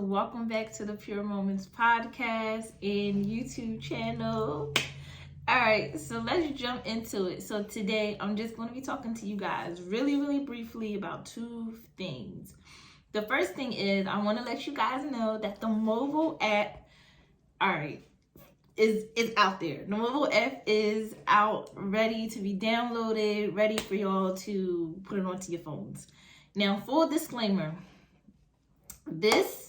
Welcome back to the Pure Moments podcast and YouTube channel. All right, so let's jump into it. So today I'm just going to be talking to you guys really briefly about two things. The first thing is I want to let you guys know that the mobile app, is out there. The mobile app is out, ready to be downloaded, ready for y'all to put it onto your phones. Now, full disclaimer, this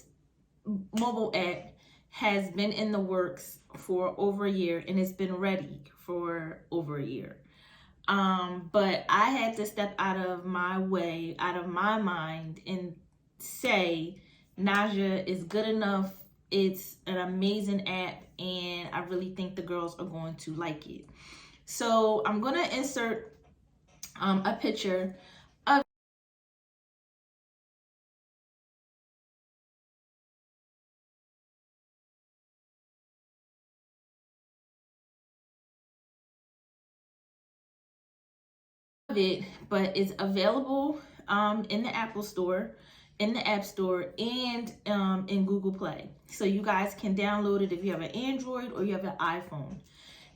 mobile app has been in the works for over a year and it's been ready for over a year. But I had to step out of my way, out of my mind, and say Naja is good enough. It's an amazing app and I really think the girls are going to like it. So I'm going to insert a picture of it, but it's available in the Apple Store, in the App Store, and in Google Play. So you guys can download it if you have an Android or you have an iPhone.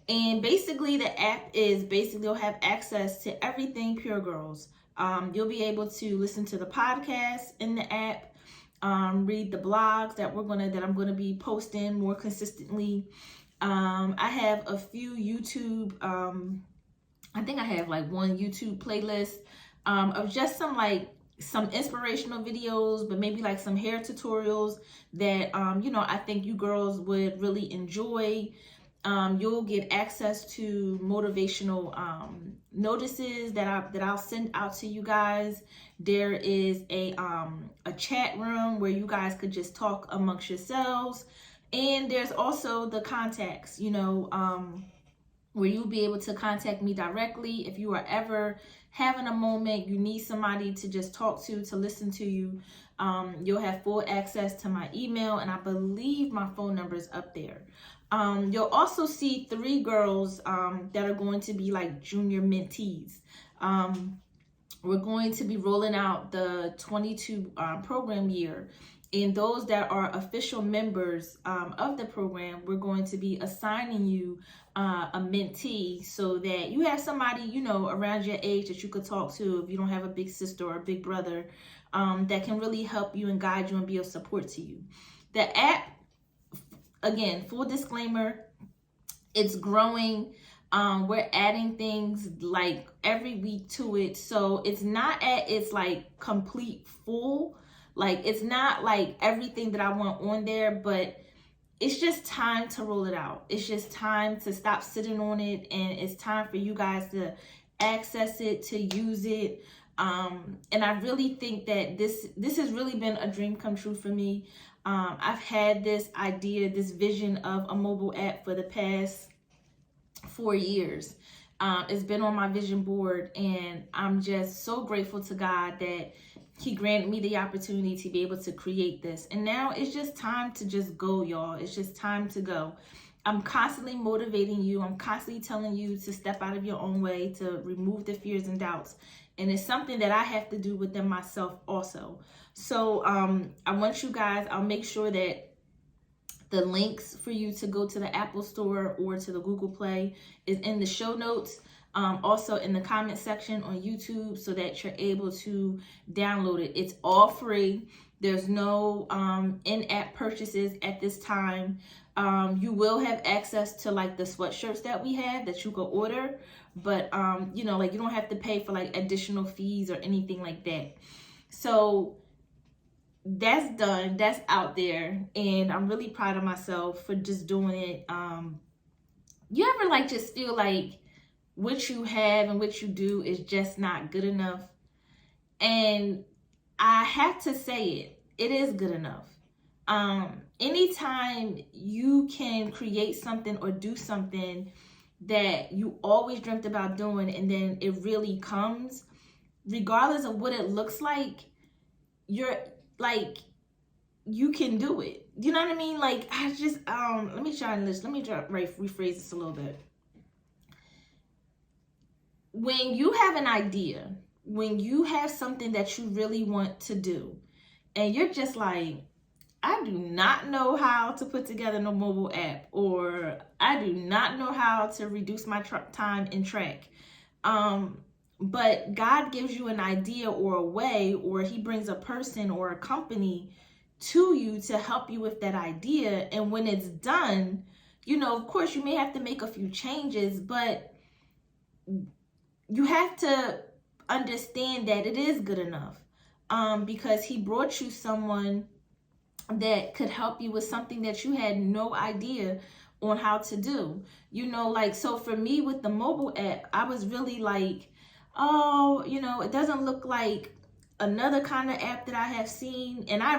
And basically the app is you'll have access to everything Pure Girls. You'll be able to listen to the podcast in the app, read the blogs that I'm gonna be posting more consistently. I have a few YouTube, I think I have like one YouTube playlist of just some inspirational videos, but maybe like some hair tutorials that I think you girls would really enjoy. You'll get access to motivational notices that I'll send out to you guys. There is a chat room where you guys could just talk amongst yourselves, and there's also the contacts, where you'll be able to contact me directly if you are ever having a moment, you need somebody to just talk to listen to you. You'll have full access to my email, and I believe my phone number is up there. You'll also see 3 girls that are going to be like junior mentees. We're going to be rolling out the 22 program year. And those that are official members of the program, we're going to be assigning you a mentee so that you have somebody, around your age that you could talk to if you don't have a big sister or a big brother, that can really help you and guide you and be of support to you. The app, again, full disclaimer, it's growing. We're adding things like every week to it. So it's not at its like complete full. Like, it's not like everything that I want on there, but it's just time to roll it out. It's just time to stop sitting on it, and it's time for you guys to access it, to use it. And I really think that this has really been a dream come true for me. I've had this idea, this vision of a mobile app for the past 4 years. It's been on my vision board, and I'm just so grateful to God that He granted me the opportunity to be able to create this. And now it's just time to just go, y'all. It's just time to go. I'm constantly motivating you. I'm constantly telling you to step out of your own way, to remove the fears and doubts. And it's something that I have to do within myself also. So I want you guys, I'll make sure that the links for you to go to the Apple Store or to the Google Play is in the show notes. Also in the comment section on YouTube, so that you're able to download it. It's all free. There's no in-app purchases at this time. You will have access to like the sweatshirts that we have that you can order, but you don't have to pay for like additional fees or anything like that. So that's done, that's out there, and I'm really proud of myself for just doing it. You ever like just feel like what you have and what you do is just not good enough? And I have to say it is good enough. Anytime you can create something or do something that you always dreamt about doing, and then it really comes, regardless of what it looks like, you're like, you can do it. You know what I mean? Like, I just, let me rephrase this a little bit. When you have an idea, when you have something that you really want to do, and you're just like, I do not know how to put together no mobile app, or I do not know how to reduce my time in track. But God gives you an idea or a way, or he brings a person or a company to you to help you with that idea. And when it's done, of course you may have to make a few changes, but you have to understand that it is good enough, because he brought you someone that could help you with something that you had no idea on how to do. Like, so for me with the mobile app, I was really like, oh, it doesn't look like another kind of app that I have seen. And I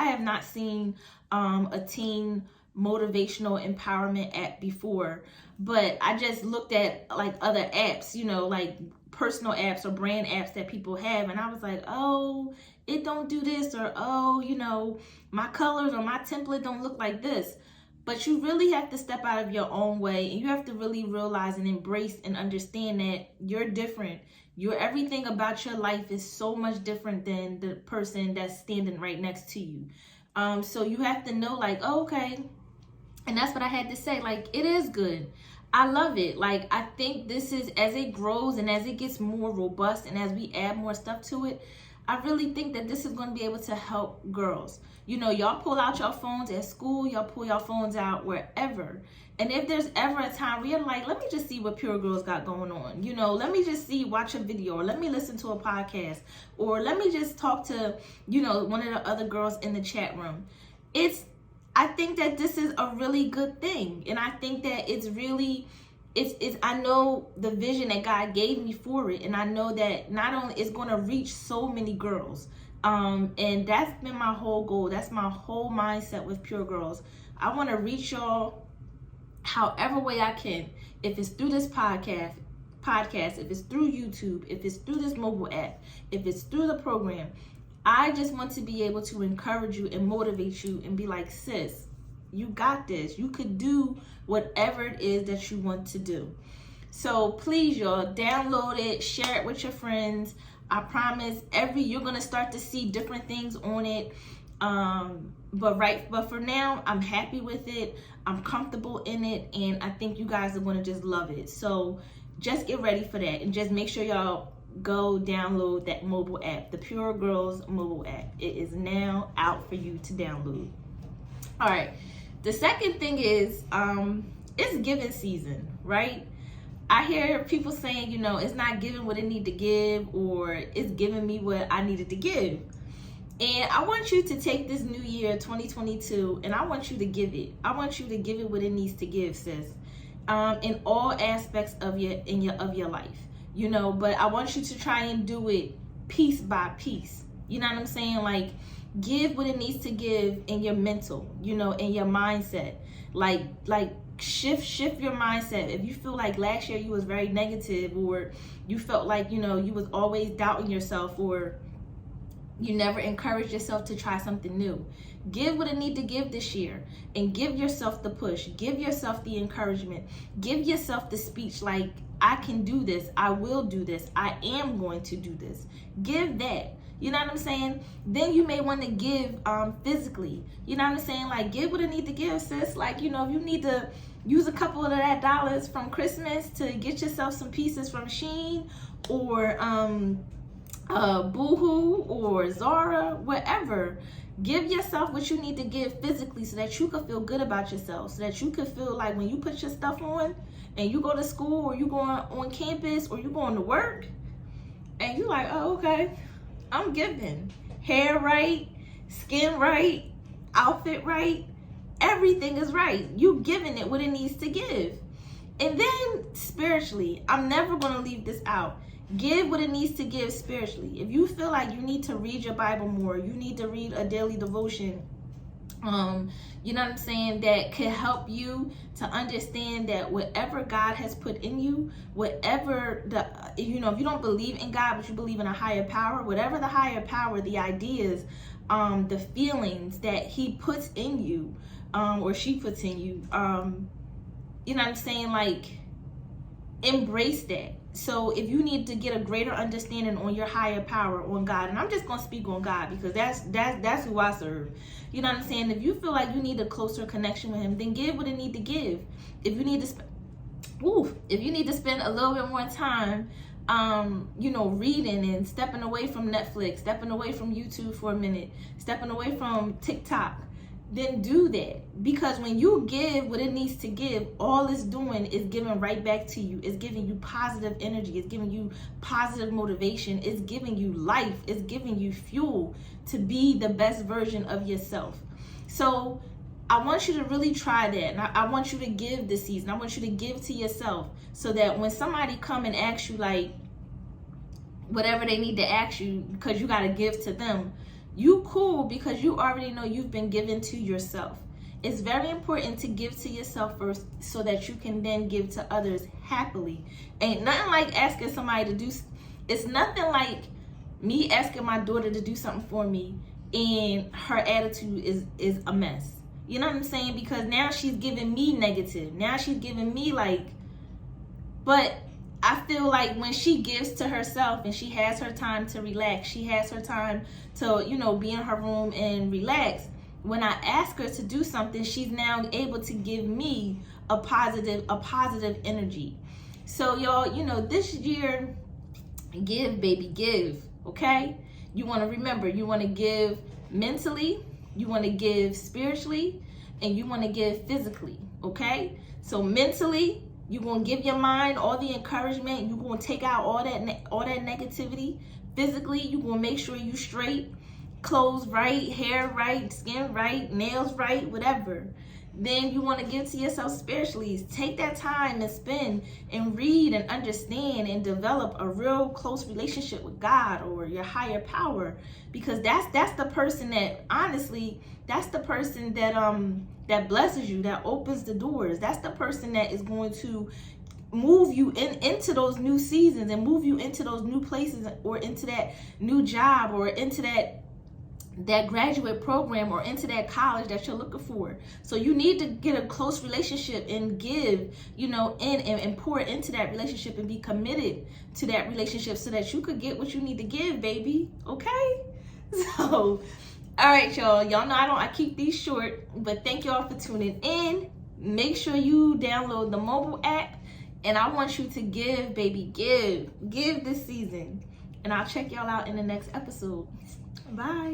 have not seen a teen motivational empowerment app before, but I just looked at like other apps, like personal apps or brand apps that people have, and I was like, oh, it don't do this, or oh, my colors or my template don't look like this. But you really have to step out of your own way, and you have to really realize and embrace and understand that you're different. Everything about your life is so much different than the person that's standing right next to you. So you have to know, like, oh, okay. And that's what I had to say. Like, it is good. I love it. Like, I think this is, as it grows and as it gets more robust and as we add more stuff to it, I really think that this is going to be able to help girls. Y'all pull out your phones at school, y'all pull your phones out wherever. And if there's ever a time where you're like, let me just see what Pure Girls got going on. Let me just watch a video, or let me listen to a podcast, or let me just talk to, one of the other girls in the chat room. I think that this is a really good thing. And I think that it's I know the vision that God gave me for it. And I know that not only it's going to reach so many girls. And that's been my whole goal. That's my whole mindset with Pure Girls. I want to reach y'all however way I can. If it's through this podcast, if it's through YouTube, if it's through this mobile app, if it's through the program, I just want to be able to encourage you and motivate you and be like, sis, you got this. You could do whatever it is that you want to do. So please, y'all, download it, share it with your friends. I promise you're going to start to see different things on it. But for now, I'm happy with it. I'm comfortable in it. And I think you guys are going to just love it. So just get ready for that. And just make sure y'all go download that mobile app, the Pure Girls mobile app. It is now out for you to download. All right. The second thing is, it's giving season, right? I hear people saying, it's not giving what it need to give, or it's giving me what I needed to give. And I want you to take this new year, 2022, and I want you to give it. I want you to give it what it needs to give, sis. In all aspects of your life. But I want you to try and do it piece by piece. You know what I'm saying? Like, give what it needs to give in your mental, in your mindset. Like shift your mindset. If you feel like last year you was very negative, or you felt like, you was always doubting yourself, or you never encouraged yourself to try something new, give what it need to give this year, and give yourself the push. Give yourself the encouragement. Give yourself the speech like, I can do this. I will do this. I am going to do this. Give that. You know what I'm saying? Then you may want to give physically. You know what I'm saying? Like, give what it need to give, sis. Like, if you need to use a couple of that dollars from Christmas to get yourself some pieces from Shein, or Boohoo, or Zara, whatever. Give yourself what you need to give physically, so that you can feel good about yourself, so that you can feel like when you put your stuff on and you go to school, or you go on campus, or you going to work, and you like, oh, okay, I'm giving. Hair right, skin right, outfit right, everything is right. You giving it what it needs to give. And then spiritually, I'm never going to leave this out. Give what it needs to give spiritually. If you feel like you need to read your Bible more, you need to read a daily devotion, you know what I'm saying, that could help you to understand that whatever God has put in you, whatever if you don't believe in God, but you believe in a higher power, whatever the higher power, the ideas, the feelings that he puts in you, or she puts in you, you know what I'm saying, like, embrace that. So if you need to get a greater understanding on your higher power, on God, and I'm just gonna speak on God because that's who I serve. You know what I'm saying? If you feel like you need a closer connection with Him, then give what it need to give. If you need to spend a little bit more time, reading and stepping away from Netflix, stepping away from YouTube for a minute, stepping away from TikTok, then do that. Because when you give what it needs to give, all it's doing is giving right back to you. It's giving you positive energy. It's giving you positive motivation. It's giving you life. It's giving you fuel to be the best version of yourself. So I want you to really try that. And I want you to give this season. I want you to give to yourself so that when somebody come and asks you like whatever they need to ask you because you got to give to them, you cool because you already know you've been given to yourself. It's very important to give to yourself first so that you can then give to others happily. Ain't nothing like asking somebody to do. It's nothing like me asking my daughter to do something for me and her attitude is a mess. You know what I'm saying? Because now she's giving me negative. Now she's giving me but I feel like when she gives to herself and she has her time to relax, she has her time to, be in her room and relax. When I ask her to do something, she's now able to give me a positive energy. So y'all, this year, give, baby, give, okay? You want to remember, you want to give mentally, you want to give spiritually, and you want to give physically, okay? So mentally, you're going to give your mind all the encouragement. You're going to take out all that negativity. Physically, you're going to make sure you straight, clothes right, hair right, skin right, nails right, whatever. Then you want to give to yourself spiritually. Take that time and spend and read and understand and develop a real close relationship with God or your higher power, because that's the person that, honestly, that's the person that blesses you, that opens the doors. That's the person that is going to move you into those new seasons and move you into those new places or into that new job or into that graduate program or into that college that you're looking for. So you need to get a close relationship and give, and pour into that relationship and be committed to that relationship so that you could get what you need to give, baby. Okay? So, all right, y'all. Y'all know I keep these short, but thank y'all for tuning in. Make sure you download the mobile app, and I want you to give, baby, give this season. And I'll check y'all out in the next episode. Bye.